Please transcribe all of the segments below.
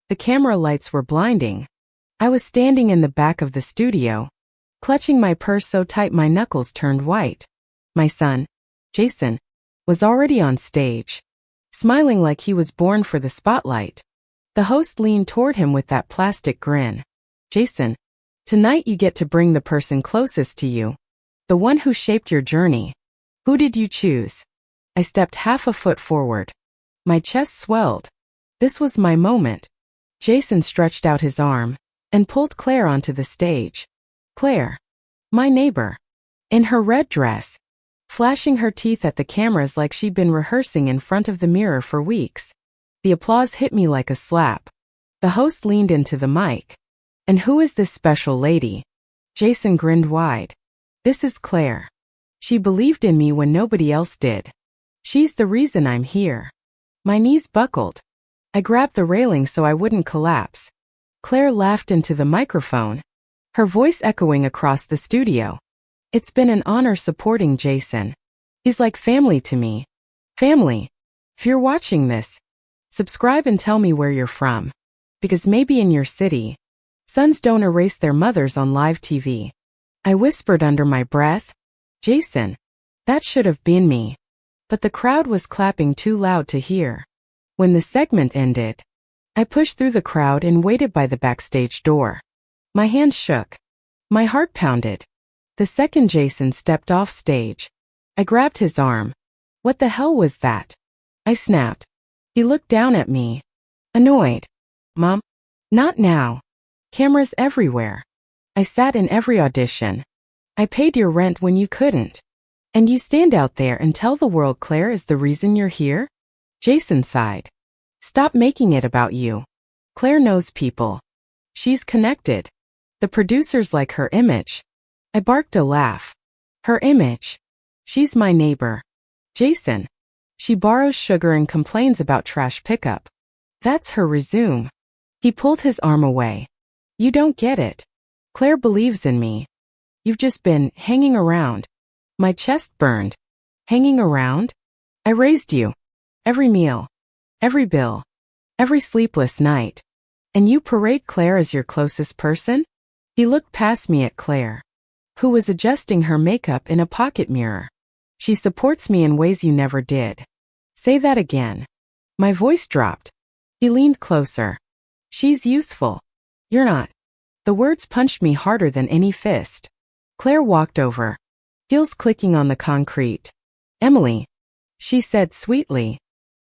The camera lights were blinding. I was standing in the back of the studio, clutching my purse so tight my knuckles turned white. My son, Jason, was already on stage, smiling like he was born for the spotlight. The host leaned toward him with that plastic grin. Jason, tonight you get to bring the person closest to you, the one who shaped your journey. Who did you choose? I stepped half a foot forward. My chest swelled. This was my moment. Jason stretched out his arm and pulled Claire onto the stage. Claire, my neighbor, in her red dress, flashing her teeth at the cameras like she'd been rehearsing in front of the mirror for weeks. The applause hit me like a slap. The host leaned into the mic. And who is this special lady? Jason grinned wide. This is Claire. She believed in me when nobody else did. She's the reason I'm here. My knees buckled. I grabbed the railing so I wouldn't collapse. Claire laughed into the microphone, her voice echoing across the studio. It's been an honor supporting Jason. He's like family to me. Family. If you're watching this, subscribe and tell me where you're from. Because maybe in your city, sons don't erase their mothers on live TV. I whispered under my breath, Jason, that should have been me. But the crowd was clapping too loud to hear. When the segment ended, I pushed through the crowd and waited by the backstage door. My hands shook. My heart pounded. The second Jason stepped off stage, I grabbed his arm. What the hell was that? I snapped. He looked down at me, annoyed. Mom? Not now. Cameras everywhere. I sat in every audition. I paid your rent when you couldn't. And you stand out there and tell the world Claire is the reason you're here? Jason sighed. Stop making it about you. Claire knows people. She's connected. The producers like her image. I barked a laugh. Her image. She's my neighbor. Jason. She borrows sugar and complains about trash pickup. That's her resume. He pulled his arm away. You don't get it. Claire believes in me. You've just been hanging around. My chest burned. Hanging around? I raised you. Every meal. Every bill. Every sleepless night. And you parade Claire as your closest person? He looked past me at Claire, who was adjusting her makeup in a pocket mirror. She supports me in ways you never did. Say that again. My voice dropped. He leaned closer. She's useful. You're not. The words punched me harder than any fist. Claire walked over, heels clicking on the concrete. Emily, she said sweetly,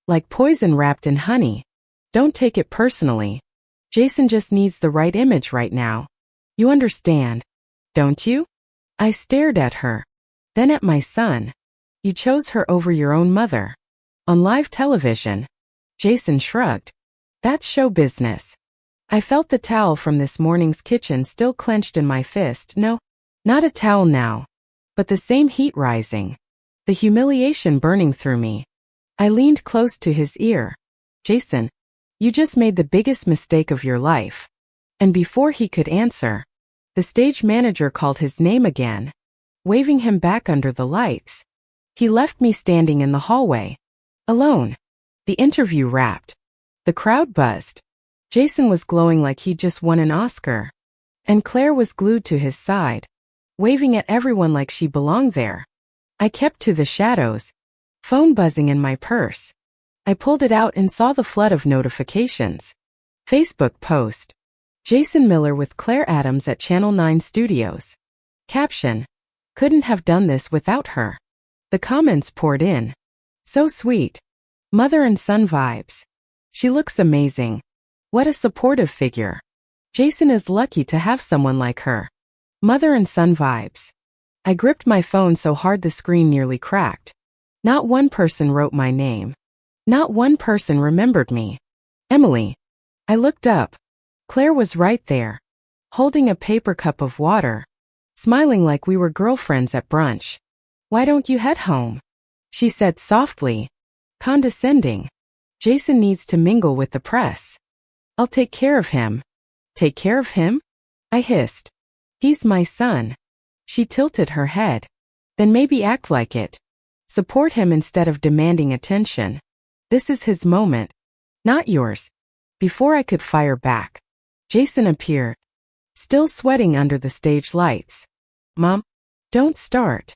like poison wrapped in honey. Don't take it personally. Jason just needs the right image right now. You understand, don't you? I stared at her, then at my son. You chose her over your own mother. On live television. Jason shrugged. That's show business. I felt the towel from this morning's kitchen still clenched in my fist. No, not a towel now, but the same heat rising. The humiliation burning through me. I leaned close to his ear. Jason, you just made the biggest mistake of your life. And before he could answer, the stage manager called his name again, waving him back under the lights. He left me standing in the hallway, alone. The interview wrapped. The crowd buzzed. Jason was glowing like he'd just won an Oscar. And Claire was glued to his side, waving at everyone like she belonged there. I kept to the shadows, phone buzzing in my purse. I pulled it out and saw the flood of notifications. Facebook post. Jason Miller with Claire Adams at Channel 9 Studios. Caption. Couldn't have done this without her. The comments poured in. So sweet. Mother and son vibes. She looks amazing. What a supportive figure. Jason is lucky to have someone like her. Mother and son vibes. I gripped my phone so hard the screen nearly cracked. Not one person wrote my name. Not one person remembered me. Emily. I looked up. Claire was right there, holding a paper cup of water, smiling like we were girlfriends at brunch. Why don't you head home? She said softly, condescending. Jason needs to mingle with the press. I'll take care of him. Take care of him? I hissed. He's my son. She tilted her head. Then maybe act like it. Support him instead of demanding attention. This is his moment, not yours. Before I could fire back, Jason appeared, still sweating under the stage lights. Mom, don't start.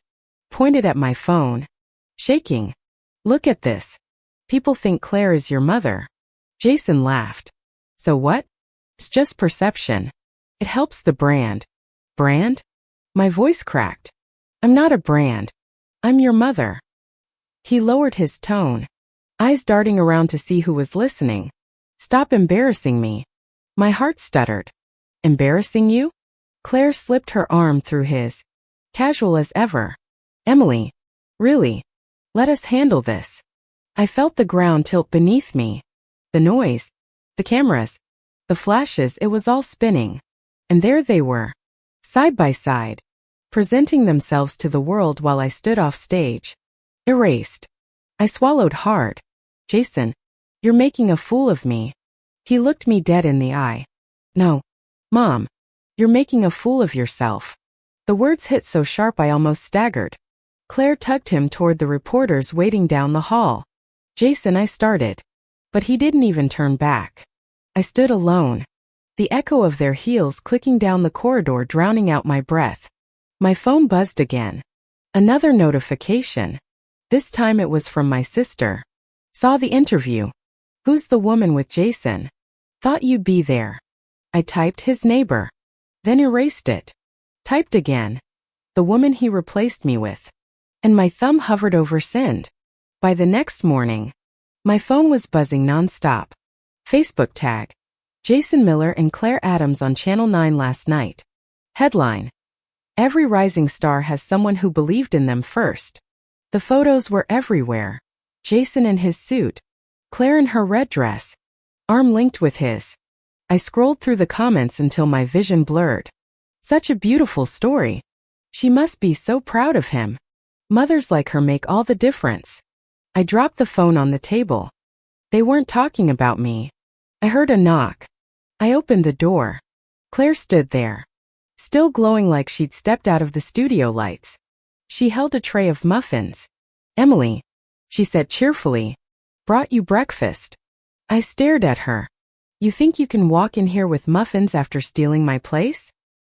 Pointed at my phone. Shaking. Look at this. People think Claire is your mother. Jason laughed. So what? It's just perception. It helps the brand. Brand? My voice cracked. I'm not a brand. I'm your mother. He lowered his tone, eyes darting around to see who was listening. Stop embarrassing me. My heart stuttered. Embarrassing you? Claire slipped her arm through his. Casual as ever. Emily. Really? Let us handle this. I felt the ground tilt beneath me. The noise. The cameras. The flashes, it was all spinning. And there they were. Side by side. Presenting themselves to the world while I stood off stage. Erased. I swallowed hard. Jason, you're making a fool of me. He looked me dead in the eye. No. Mom. You're making a fool of yourself. The words hit so sharp I almost staggered. Claire tugged him toward the reporters waiting down the hall. Jason, I started. But he didn't even turn back. I stood alone. The echo of their heels clicking down the corridor drowning out my breath. My phone buzzed again. Another notification. This time it was from my sister. Saw the interview. Who's the woman with Jason? Thought you'd be there. I typed his neighbor. Then erased it. Typed again. The woman he replaced me with. And my thumb hovered over send. By the next morning, my phone was buzzing nonstop. Facebook tag. Jason Miller and Claire Adams on Channel 9 last night. Headline. Every rising star has someone who believed in them first. The photos were everywhere. Jason in his suit. Claire in her red dress. Arm linked with his. I scrolled through the comments until my vision blurred. Such a beautiful story. She must be so proud of him. Mothers like her make all the difference. I dropped the phone on the table. They weren't talking about me. I heard a knock. I opened the door. Claire stood there, still glowing like she'd stepped out of the studio lights. She held a tray of muffins. Emily, she said cheerfully, brought you breakfast. I stared at her. You think you can walk in here with muffins after stealing my place?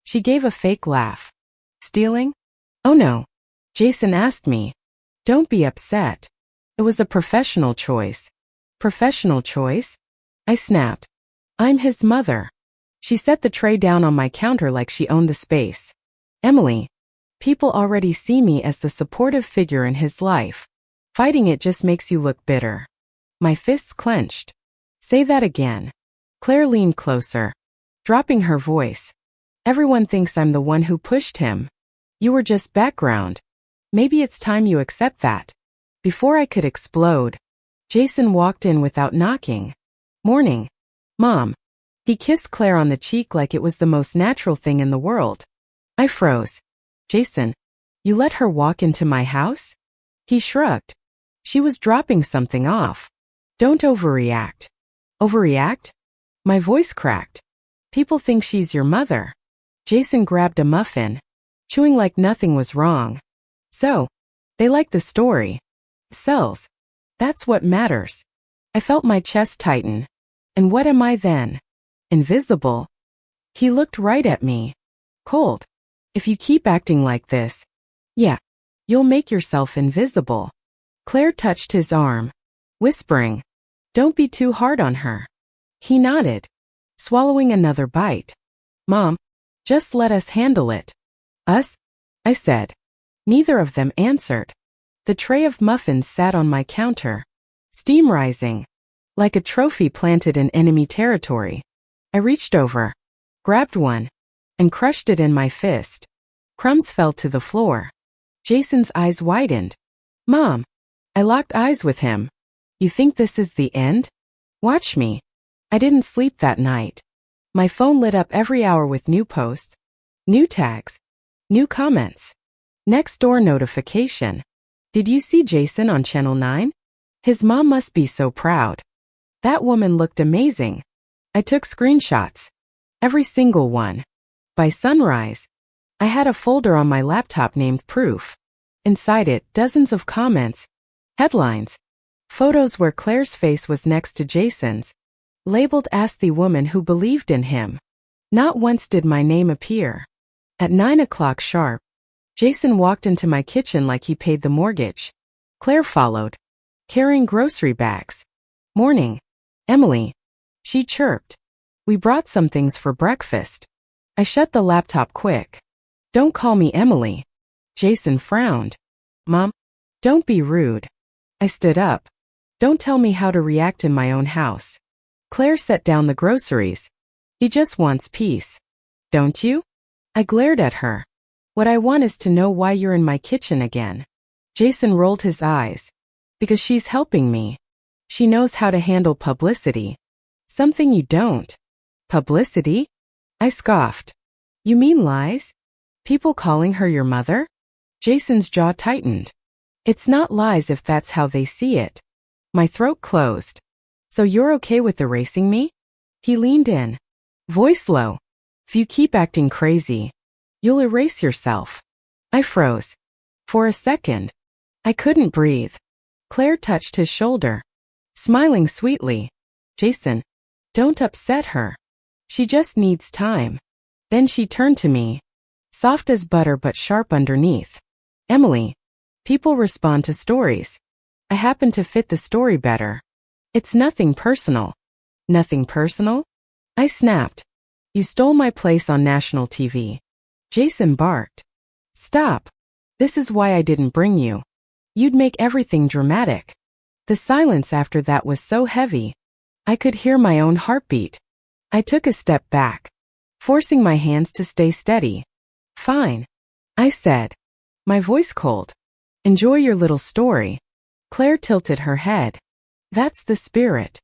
She gave a fake laugh. Stealing? Oh no. Jason asked me. Don't be upset. It was a professional choice. Professional choice? I snapped. I'm his mother. She set the tray down on my counter like she owned the space. Emily, people already see me as the supportive figure in his life. Fighting it just makes you look bitter. My fists clenched. Say that again. Claire leaned closer, dropping her voice. Everyone thinks I'm the one who pushed him. You were just background. Maybe it's time you accept that. Before I could explode, Jason walked in without knocking. Morning. Mom. He kissed Claire on the cheek like it was the most natural thing in the world. I froze. Jason, you let her walk into my house? He shrugged. She was dropping something off. Don't overreact. Overreact? My voice cracked. People think she's your mother. Jason grabbed a muffin, chewing like nothing was wrong. So, they like the story. Sells. That's what matters. I felt my chest tighten. And what am I then? Invisible? He looked right at me. Cold. If you keep acting like this, yeah, you'll make yourself invisible. Claire touched his arm, whispering, don't be too hard on her. He nodded, swallowing another bite. Mom, just let us handle it. Us? I said. Neither of them answered. The tray of muffins sat on my counter, steam rising, like a trophy planted in enemy territory. I reached over, grabbed one, and crushed it in my fist. Crumbs fell to the floor. Jason's eyes widened. Mom. I locked eyes with him. You think this is the end? Watch me. I didn't sleep that night. My phone lit up every hour with new posts, new tags, new comments. Next door notification. Did you see Jason on Channel 9? His mom must be so proud. That woman looked amazing. I took screenshots. Every single one. By sunrise, I had a folder on my laptop named Proof. Inside it, dozens of comments, headlines, photos where Claire's face was next to Jason's, Labeled as the woman who believed in him. Not once did my name appear. At 9 o'clock sharp, Jason walked into my kitchen like he paid the mortgage. Claire followed, carrying grocery bags. "Morning, Emily," she chirped. "We brought some things for breakfast." I shut the laptop quick. "Don't call me Emily." Jason frowned. "Mom, don't be rude." I stood up. "Don't tell me how to react in my own house." Claire set down the groceries. "He just wants peace. Don't you?" I glared at her. "What I want is to know why you're in my kitchen again." Jason rolled his eyes. "Because she's helping me. She knows how to handle publicity. Something you don't." "Publicity?" I scoffed. "You mean lies? People calling her your mother?" Jason's jaw tightened. "It's not lies if that's how they see it." My throat closed. "So you're okay with erasing me?" He leaned in, voice low. "If you keep acting crazy, you'll erase yourself." I froze. For a second, I couldn't breathe. Claire touched his shoulder, smiling sweetly. "Jason, don't upset her. She just needs time." Then she turned to me, soft as butter but sharp underneath. "Emily, people respond to stories. I happen to fit the story better. It's nothing personal." "Nothing personal?" I snapped. "You stole my place on national TV." Jason barked. "Stop. This is why I didn't bring you. You'd make everything dramatic." The silence after that was so heavy. I could hear my own heartbeat. I took a step back, forcing my hands to stay steady. "Fine," I said, my voice cold. "Enjoy your little story." Claire tilted her head. "That's the spirit."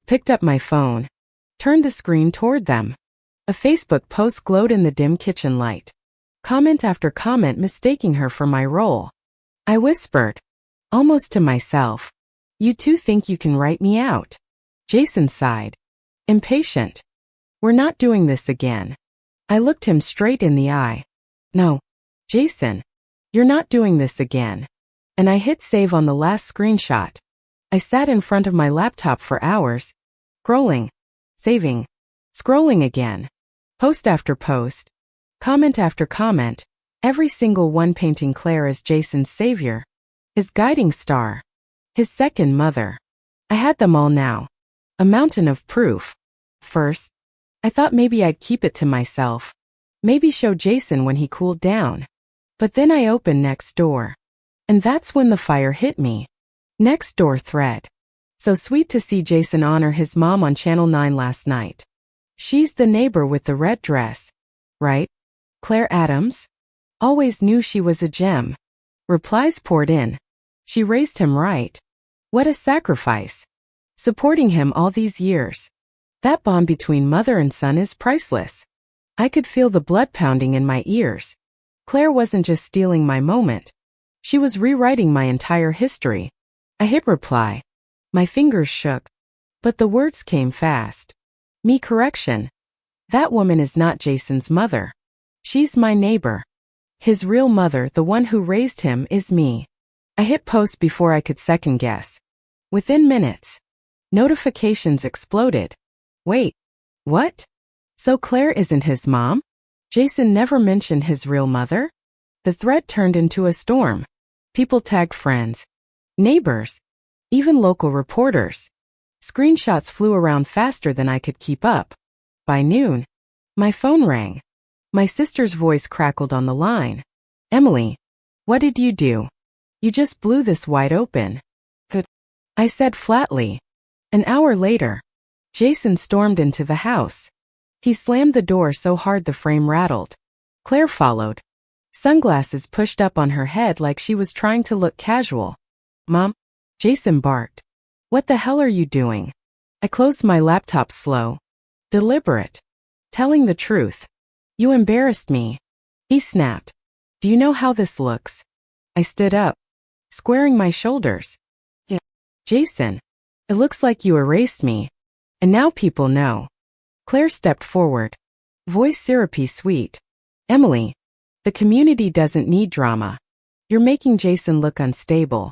Picked up my phone, turned the screen toward them. A Facebook post glowed in the dim kitchen light. Comment after comment mistaking her for my role. I whispered, almost to myself, "You two think you can write me out?" Jason sighed, impatient. "We're not doing this again." I looked him straight in the eye. "No, Jason, you're not doing this again." And I hit save on the last screenshot. I sat in front of my laptop for hours, scrolling, saving, scrolling again. Post after post, comment after comment, every single one painting Claire as Jason's savior, his guiding star, his second mother. I had them all now. A mountain of proof. First, I thought maybe I'd keep it to myself. Maybe show Jason when he cooled down. But then I opened Nextdoor. And that's when the fire hit me. Nextdoor thread. "So sweet to see Jason honor his mom on Channel 9 last night. She's the neighbor with the red dress, right? Claire Adams? Always knew she was a gem." Replies poured in. "She raised him right. What a sacrifice. Supporting him all these years. That bond between mother and son is priceless." I could feel the blood pounding in my ears. Claire wasn't just stealing my moment. She was rewriting my entire history. I hit reply. My fingers shook, but the words came fast. "Me correction. That woman is not Jason's mother. She's my neighbor. His real mother, the one who raised him, is me." I hit post before I could second guess. Within minutes, notifications exploded. "Wait, what? So Claire isn't his mom? Jason never mentioned his real mother?" The thread turned into a storm. People tagged friends, neighbors, even local reporters. Screenshots flew around faster than I could keep up. By noon, my phone rang. My sister's voice crackled on the line. "Emily, what did you do? You just blew this wide open." "Good," I said flatly. An hour later, Jason stormed into the house. He slammed the door so hard the frame rattled. Claire followed, sunglasses pushed up on her head like she was trying to look casual. "Mom," Jason barked. "What the hell are you doing?" I closed my laptop slow, deliberate, telling the truth. "You embarrassed me," he snapped. "Do you know how this looks?" I stood up, squaring my shoulders. "Yeah, Jason, it looks like you erased me. And now people know." Claire stepped forward, voice syrupy sweet. "Emily, the community doesn't need drama. You're making Jason look unstable."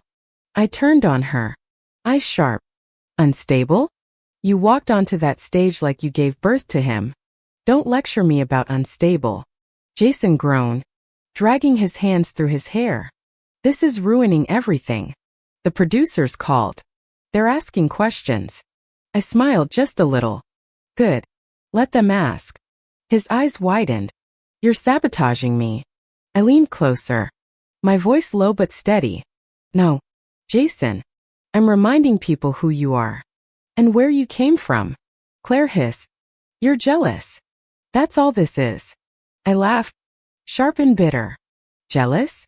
I turned on her, eyes sharp. "Unstable?" You walked onto that stage like you gave birth to him. Don't lecture me about unstable. Jason groaned, dragging his hands through his hair. This is ruining everything. The producers called. They're asking questions. I smiled just a little. Good. Let them ask. His eyes widened. You're sabotaging me. I leaned closer. My voice low but steady. No, Jason. I'm reminding people who you are. And where you came from. Claire hissed. You're jealous. That's all this is. I laughed, sharp and bitter. Jealous?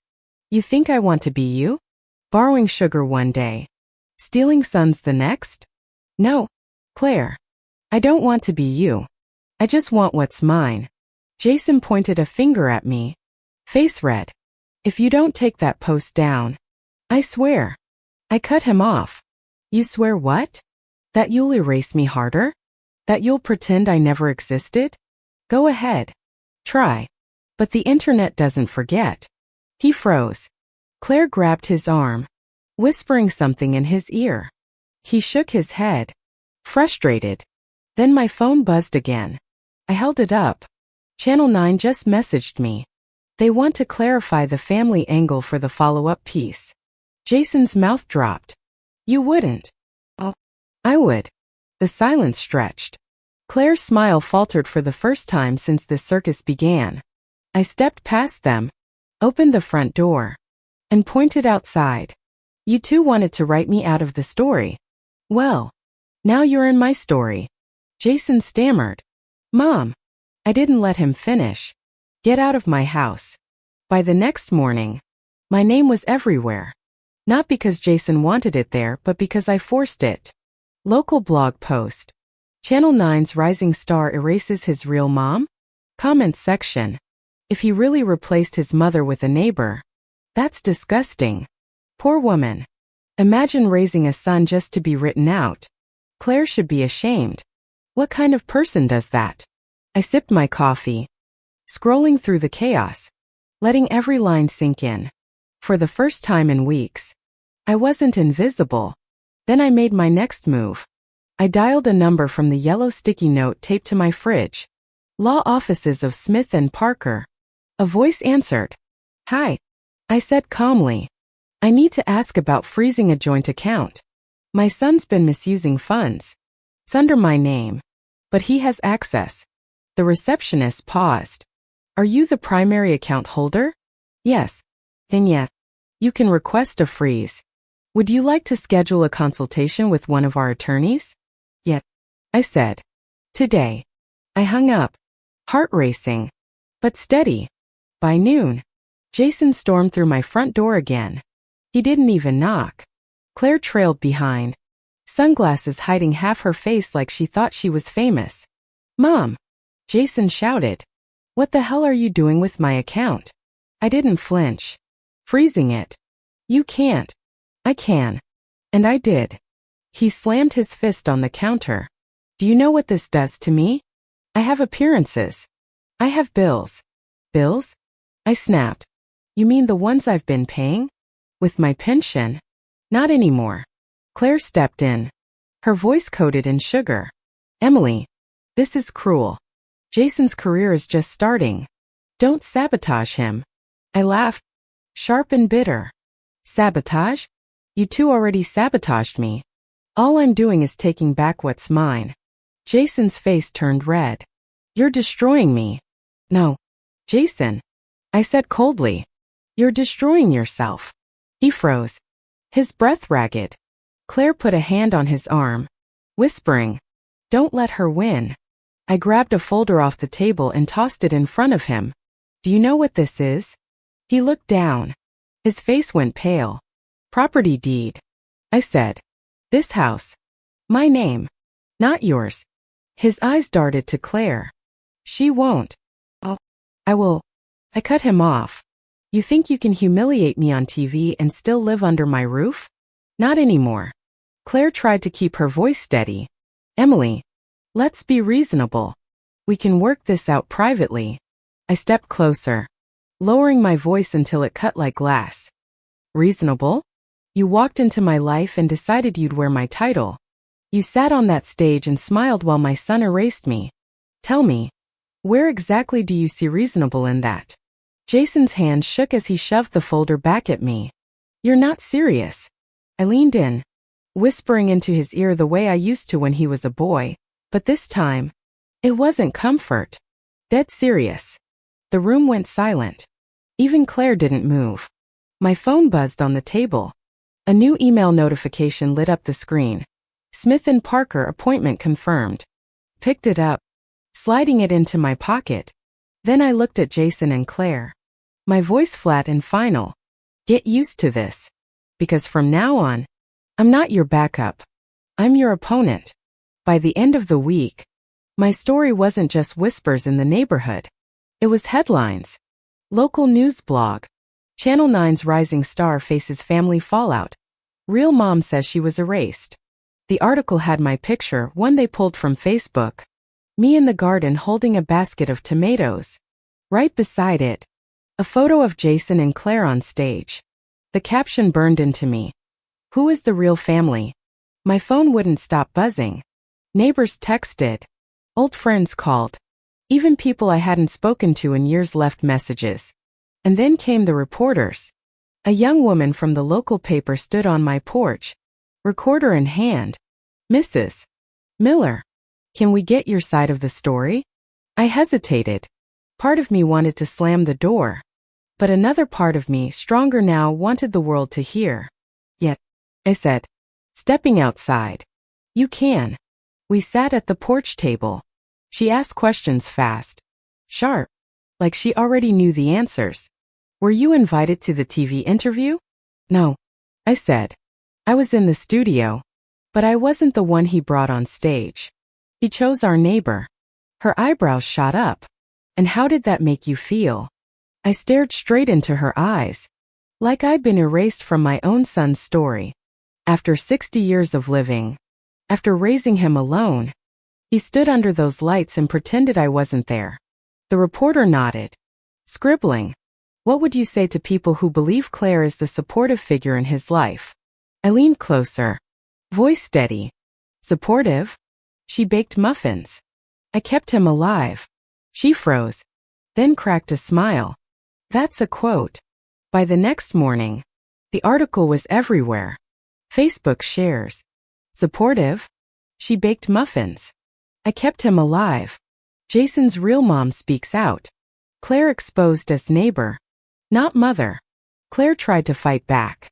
You think I want to be you? Borrowing sugar one day. Stealing sons the next? No, Claire. I don't want to be you. I just want what's mine. Jason pointed a finger at me. Face red. If you don't take that post down. I swear. I cut him off. You swear what? That you'll erase me harder? That you'll pretend I never existed? Go ahead. Try. But the internet doesn't forget. He froze. Claire grabbed his arm, whispering something in his ear. He shook his head, frustrated. Then my phone buzzed again. I held it up. Channel 9 just messaged me. They want to clarify the family angle for the follow-up piece. Jason's mouth dropped. You wouldn't. Oh, I would. The silence stretched. Claire's smile faltered for the first time since this circus began. I stepped past them, opened the front door, and pointed outside. You two wanted to write me out of the story. Well, now you're in my story. Jason stammered. Mom. I didn't let him finish. Get out of my house. By the next morning, my name was everywhere. Not because Jason wanted it there, but because I forced it. Local blog post. Channel 9's rising star erases his real mom? Comments section. If he really replaced his mother with a neighbor. That's disgusting. Poor woman. Imagine raising a son just to be written out. Claire should be ashamed. What kind of person does that? I sipped my coffee, scrolling through the chaos, letting every line sink in. For the first time in weeks, I wasn't invisible. Then I made my next move. I dialed a number from the yellow sticky note taped to my fridge. Law offices of Smith and Parker. A voice answered. Hi. I said calmly. I need to ask about freezing a joint account. My son's been misusing funds. It's under my name. But he has access. The receptionist paused. Are you the primary account holder? Yes. Then yes. You can request a freeze. Would you like to schedule a consultation with one of our attorneys? Yes. I said. Today. I hung up. Heart racing. But steady. By noon, Jason stormed through my front door again. He didn't even knock. Claire trailed behind, sunglasses hiding half her face like she thought she was famous. Mom! Jason shouted. What the hell are you doing with my account? I didn't flinch. Freezing it. You can't. I can. And I did. He slammed his fist on the counter. Do you know what this does to me? I have appearances. I have bills. Bills? I snapped. You mean the ones I've been paying? With my pension? Not anymore. Claire stepped in, her voice coated in sugar. Emily, this is cruel. Jason's career is just starting. Don't sabotage him. I laughed, sharp and bitter. Sabotage? You two already sabotaged me. All I'm doing is taking back what's mine. Jason's face turned red. You're destroying me. No. Jason. I said coldly. You're destroying yourself. He froze, his breath ragged. Claire put a hand on his arm, whispering, Don't let her win. I grabbed a folder off the table and tossed it in front of him. Do you know what this is? He looked down. His face went pale. Property deed. I said. This house. My name. Not yours. His eyes darted to Claire. She won't. Oh, I will. I cut him off. You think you can humiliate me on TV and still live under my roof? Not anymore. Claire tried to keep her voice steady. Emily, let's be reasonable. We can work this out privately. I stepped closer, lowering my voice until it cut like glass. Reasonable? You walked into my life and decided you'd wear my title. You sat on that stage and smiled while my son erased me. Tell me, where exactly do you see reasonable in that? Jason's hand shook as he shoved the folder back at me. You're not serious. I leaned in, whispering into his ear the way I used to when he was a boy, but this time, it wasn't comfort. Dead serious. The room went silent. Even Claire didn't move. My phone buzzed on the table. A new email notification lit up the screen. Smith and Parker appointment confirmed. Picked it up, sliding it into my pocket. Then I looked at Jason and Claire. My voice flat and final. Get used to this. Because from now on, I'm not your backup. I'm your opponent. By the end of the week, my story wasn't just whispers in the neighborhood. It was headlines. Local news blog. Channel 9's rising star faces family fallout. Real mom says she was erased. The article had my picture, one they pulled from Facebook. Me in the garden holding a basket of tomatoes. Right beside it, a photo of Jason and Claire on stage. The caption burned into me. Who is the real family? My phone wouldn't stop buzzing. Neighbors texted. Old friends called. Even people I hadn't spoken to in years left messages. And then came the reporters. A young woman from the local paper stood on my porch, recorder in hand. Mrs. Miller, can we get your side of the story? I hesitated. Part of me wanted to slam the door. But another part of me, stronger now, wanted the world to hear. Yet, I said, stepping outside. You can. We sat at the porch table. She asked questions fast. Sharp. Like she already knew the answers. Were you invited to the TV interview? No. I said. I was in the studio. But I wasn't the one he brought on stage. He chose our neighbor. Her eyebrows shot up. And how did that make you feel? I stared straight into her eyes. Like I'd been erased from my own son's story. After 60 years of living. After raising him alone. He stood under those lights and pretended I wasn't there. The reporter nodded. Scribbling. What would you say to people who believe Claire is the supportive figure in his life? I leaned closer. Voice steady. Supportive? She baked muffins. I kept him alive. She froze. Then cracked a smile. That's a quote. By the next morning, the article was everywhere. Facebook shares. Supportive? She baked muffins. I kept him alive. Jason's real mom speaks out. Claire exposed as neighbor. Not mother. Claire tried to fight back.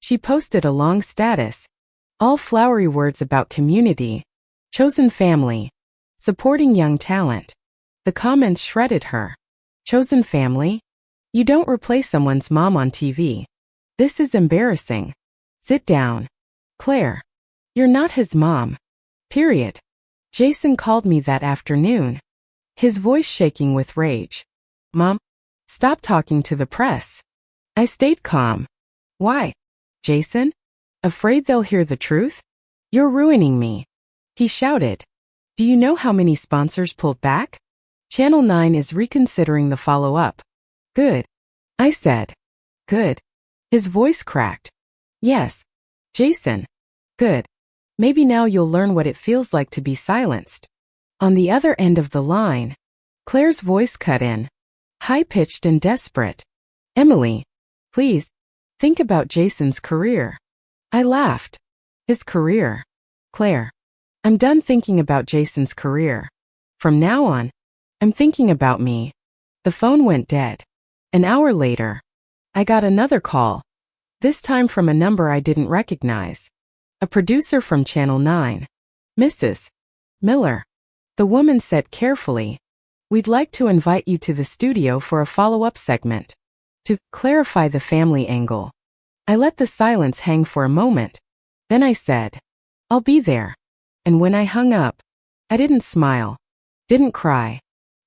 She posted a long status. All flowery words about community. Chosen family. Supporting young talent. The comments shredded her. Chosen family? You don't replace someone's mom on TV. This is embarrassing. Sit down. Claire. You're not his mom. Period. Jason called me that afternoon. His voice shaking with rage. Mom, stop talking to the press. I stayed calm. Why? Jason? Afraid they'll hear the truth? You're ruining me. He shouted. Do you know how many sponsors pulled back? Channel 9 is reconsidering the follow-up. Good. I said. Good. His voice cracked. Yes. Jason. Good. Maybe now you'll learn what it feels like to be silenced. On the other end of the line, Claire's voice cut in. High-pitched and desperate. Emily, please, think about Jason's career. I laughed. His career. Claire. I'm done thinking about Jason's career. From now on, I'm thinking about me. The phone went dead. An hour later, I got another call. This time from a number I didn't recognize. A producer from Channel 9. Mrs. Miller. The woman said carefully, we'd like to invite you to the studio for a follow-up segment. To clarify the family angle. I let the silence hang for a moment. Then I said, I'll be there. And when I hung up, I didn't smile. Didn't cry.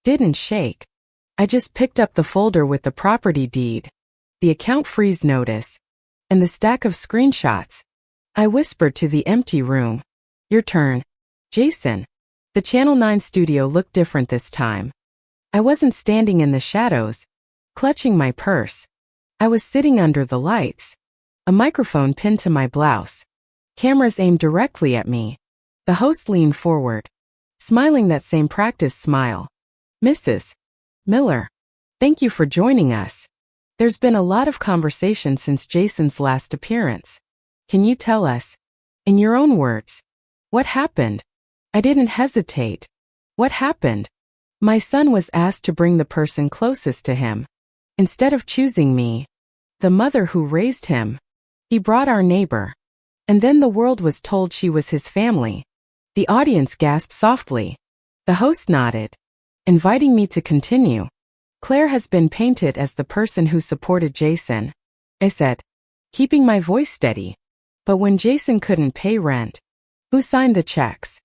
Didn't shake. I just picked up the folder with the property deed, the account freeze notice, and the stack of screenshots. I whispered to the empty room. Your turn. Jason. The Channel 9 studio looked different this time. I wasn't standing in the shadows, clutching my purse. I was sitting under the lights. A microphone pinned to my blouse. Cameras aimed directly at me. The host leaned forward, smiling that same practiced smile. Mrs. Miller, thank you for joining us. There's been a lot of conversation since Jason's last appearance. Can you tell us, in your own words, what happened? I didn't hesitate. What happened? My son was asked to bring the person closest to him. Instead of choosing me, the mother who raised him, he brought our neighbor. And then the world was told she was his family. The audience gasped softly. The host nodded, inviting me to continue. Claire has been painted as the person who supported Jason, I said, keeping my voice steady. But when Jason couldn't pay rent, who signed the checks?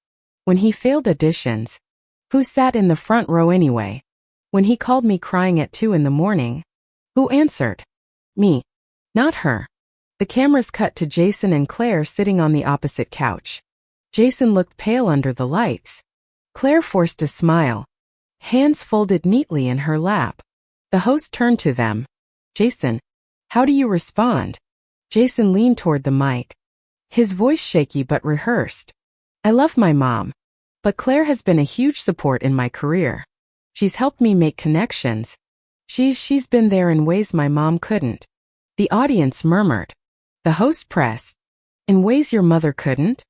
When he failed auditions, who sat in the front row anyway? When he called me crying at 2 a.m, who answered? Me, not her. The cameras cut to Jason and Claire sitting on the opposite couch. Jason looked pale under the lights. Claire forced a smile, hands folded neatly in her lap. The host turned to them. Jason, how do you respond? Jason leaned toward the mic, his voice shaky but rehearsed. I love my mom, but Claire has been a huge support in my career. She's helped me make connections. She's been there in ways my mom couldn't. The audience murmured. The host pressed. In ways your mother couldn't?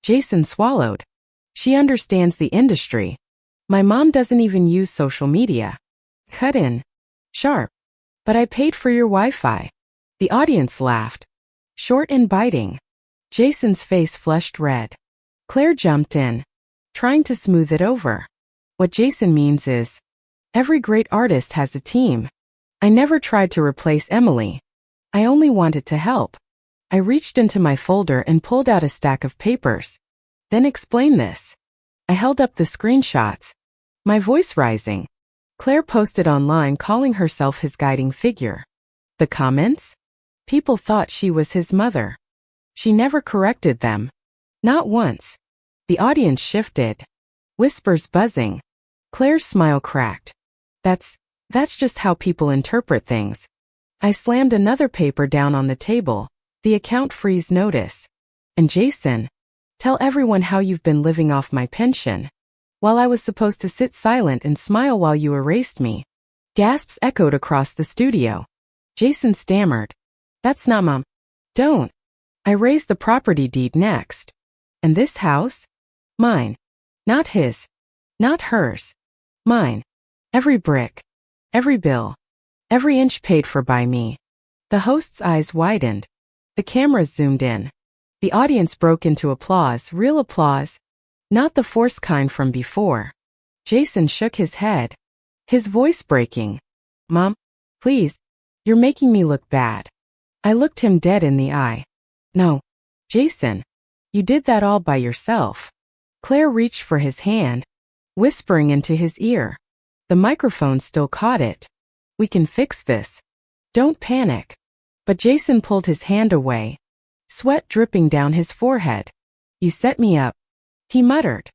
Jason swallowed. She understands the industry. My mom doesn't even use social media. Cut in. Sharp. But I paid for your Wi-Fi. The audience laughed. Short and biting. Jason's face flushed red. Claire jumped in, trying to smooth it over. What Jason means is, every great artist has a team. I never tried to replace Emily. I only wanted to help. I reached into my folder and pulled out a stack of papers. Then explain this. I held up the screenshots, my voice rising. Claire posted online calling herself his guiding figure. The comments? People thought she was his mother. She never corrected them. Not once. The audience shifted. Whispers buzzing. Claire's smile cracked. That's just how people interpret things. I slammed another paper down on the table, the account freeze notice. And Jason, tell everyone how you've been living off my pension. While I was supposed to sit silent and smile while you erased me. Gasps echoed across the studio. Jason stammered. That's not Mom. Don't. I raised the property deed next. And this house? Mine. Not his. Not hers. Mine. Every brick. Every bill. Every inch paid for by me. The host's eyes widened. The cameras zoomed in. The audience broke into applause, real applause. Not the forced kind from before. Jason shook his head, his voice breaking. Mom, please, you're making me look bad. I looked him dead in the eye. No, Jason, you did that all by yourself. Claire reached for his hand, whispering into his ear. The microphone still caught it. We can fix this. Don't panic. But Jason pulled his hand away, sweat dripping down his forehead. You set me up, he muttered.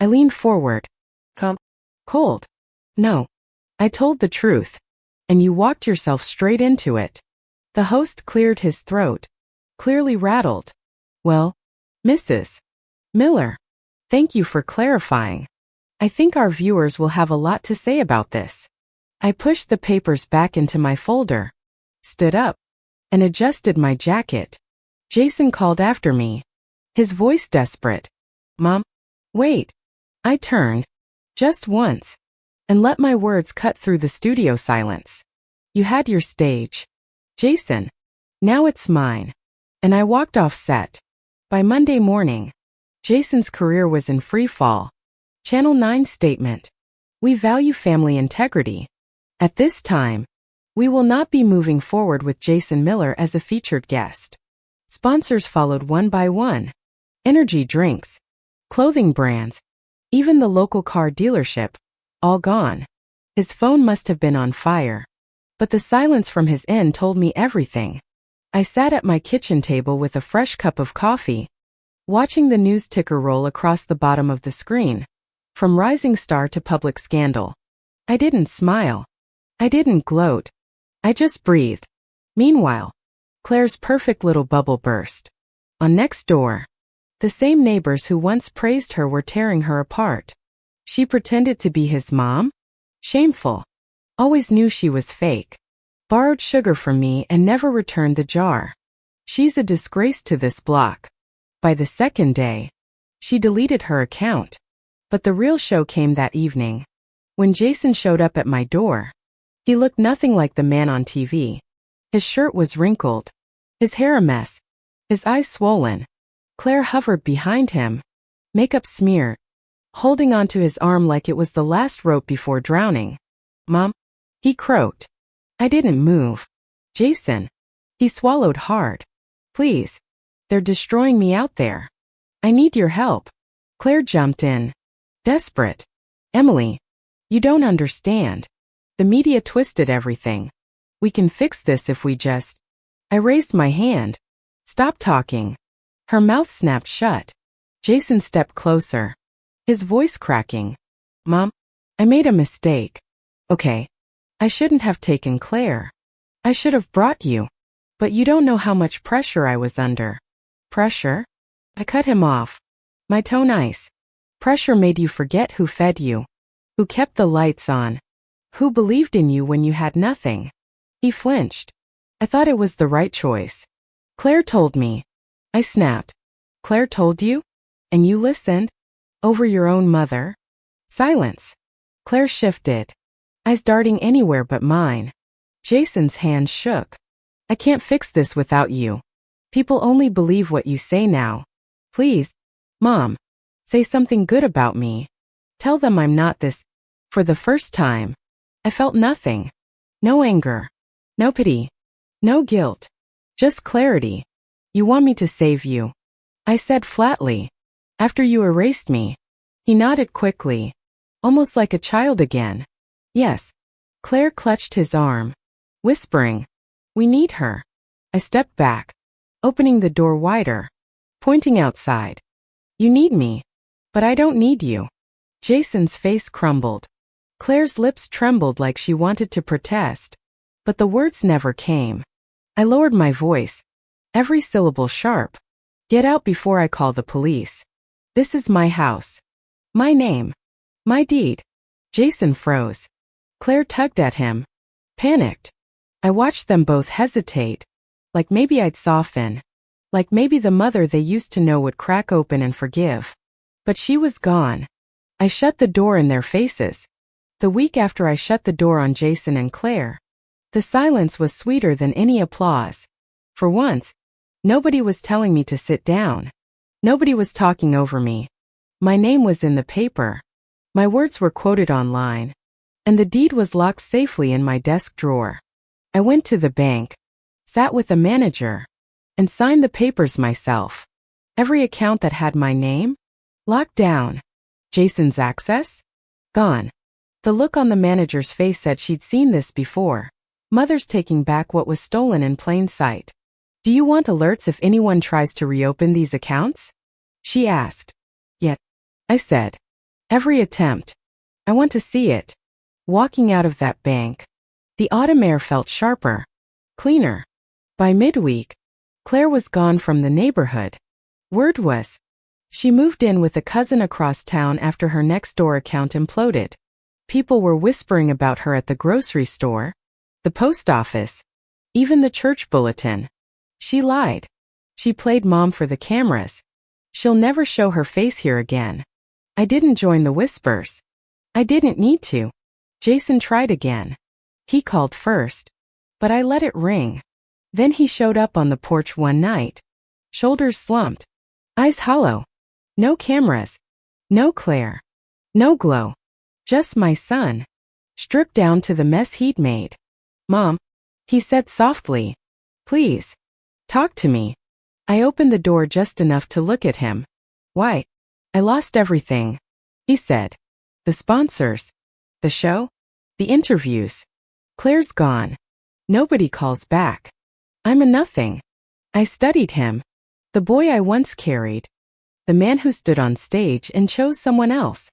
I leaned forward. Cold. No. I told the truth. And you walked yourself straight into it. The host cleared his throat, clearly rattled. Well, Mrs. Miller, thank you for clarifying. I think our viewers will have a lot to say about this. I pushed the papers back into my folder, stood up, and adjusted my jacket. Jason called after me, his voice desperate. Mom, wait. I turned, just once, and let my words cut through the studio silence. You had your stage, Jason. Now it's mine. And I walked off set. By Monday morning, Jason's career was in free fall. Channel 9 statement. We value family integrity. At this time, we will not be moving forward with Jason Miller as a featured guest. Sponsors followed one by one. Energy drinks, clothing brands, even the local car dealership, all gone. His phone must have been on fire. But the silence from his end told me everything. I sat at my kitchen table with a fresh cup of coffee, watching the news ticker roll across the bottom of the screen, from rising star to public scandal. I didn't smile. I didn't gloat. I just breathed. Meanwhile, Claire's perfect little bubble burst. On Next Door, The same neighbors who once praised her were tearing her apart. She pretended to be his mom? Shameful. Always knew she was fake. Borrowed sugar from me and never returned the jar. She's a disgrace to this block. By the second day, she deleted her account. But the real show came that evening. When Jason showed up at my door, he looked nothing like the man on TV. His shirt was wrinkled, his hair a mess, his eyes swollen. Claire hovered behind him, makeup smeared, holding onto his arm like it was the last rope before drowning. "Mom," he croaked. I didn't move. "Jason." He swallowed hard. "Please. They're destroying me out there. I need your help." Claire jumped in, desperate. "Emily, you don't understand. The media twisted everything. We can fix this if we just..." I raised my hand. "Stop talking." Her mouth snapped shut. Jason stepped closer, his voice cracking. "Mom, I made a mistake. Okay. I shouldn't have taken Claire. I should have brought you. But you don't know how much pressure I was under." "Pressure?" I cut him off, my tone ice. "Pressure made you forget who fed you, who kept the lights on, who believed in you when you had nothing." He flinched. "I thought it was the right choice. Claire told me." I snapped. "Claire told you? And you listened? Over your own mother?" Silence. Claire shifted, eyes darting anywhere but mine. Jason's hands shook. "I can't fix this without you. People only believe what you say now. Please, Mom, say something good about me. Tell them I'm not this." For the first time, I felt nothing. No anger. No pity. No guilt. Just clarity. "You want me to save you," I said flatly. "After you erased me." He nodded quickly, almost like a child again. "Yes." Claire clutched his arm, whispering, "We need her." I stepped back, opening the door wider, pointing outside. "You need me, but I don't need you." Jason's face crumbled. Claire's lips trembled like she wanted to protest, but the words never came. I lowered my voice, every syllable sharp. "Get out before I call the police. This is my house. My name. My deed." Jason froze. Claire tugged at him, panicked. I watched them both hesitate, like maybe I'd soften, like maybe the mother they used to know would crack open and forgive. But she was gone. I shut the door in their faces. The week after I shut the door on Jason and Claire, the silence was sweeter than any applause. For once, nobody was telling me to sit down. Nobody was talking over me. My name was in the paper. My words were quoted online. And the deed was locked safely in my desk drawer. I went to the bank, sat with the manager, and signed the papers myself. Every account that had my name, locked down. Jason's access? Gone. The look on the manager's face said she'd seen this before. Mother's taking back what was stolen in plain sight. "Do you want alerts if anyone tries to reopen these accounts?" she asked. "Yet," I said. "Every attempt. I want to see it." Walking out of that bank, the autumn air felt sharper, cleaner. By midweek, Claire was gone from the neighborhood. Word was, she moved in with a cousin across town after her next-door account imploded. People were whispering about her at the grocery store, the post office, even the church bulletin. She lied. She played mom for the cameras. She'll never show her face here again. I didn't join the whispers. I didn't need to. Jason tried again. He called first, but I let it ring. Then he showed up on the porch one night, shoulders slumped, eyes hollow. No cameras, no Claire, no glow. Just my son, stripped down to the mess he'd made. "Mom," he said softly, "please, talk to me." I opened the door just enough to look at him. "Why?" "I lost everything," he said. "The sponsors, the show, the interviews. Claire's gone. Nobody calls back. I'm a nothing." I studied him, the boy I once carried, the man who stood on stage and chose someone else.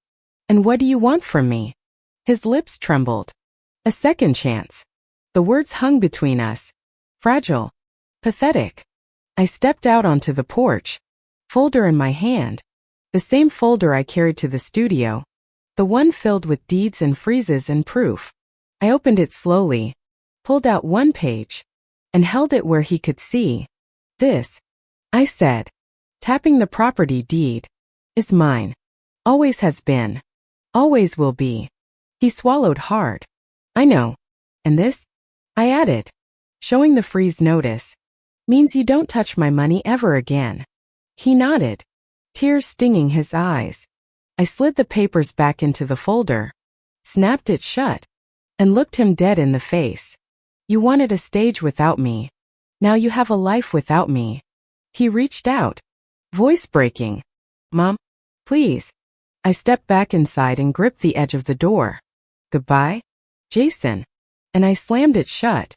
"And what do you want from me?" His lips trembled. "A second chance." The words hung between us, fragile, pathetic. I stepped out onto the porch. folder in my hand. The same folder I carried to the studio. The one filled with deeds and freezes and proof. I opened it slowly, pulled out one page, and held it where he could see. This, I said, tapping the property deed, is mine. Always has been. Always will be. He swallowed hard. I know. And this? I added, showing the freeze notice, means you don't touch my money ever again. He nodded, tears stinging his eyes. I slid the papers back into the folder, snapped it shut, and looked him dead in the face. You wanted a stage without me. Now you have a life without me. He reached out, voice breaking. Mom, please. I stepped back inside and gripped the edge of the door. Goodbye, Jason. And I slammed it shut.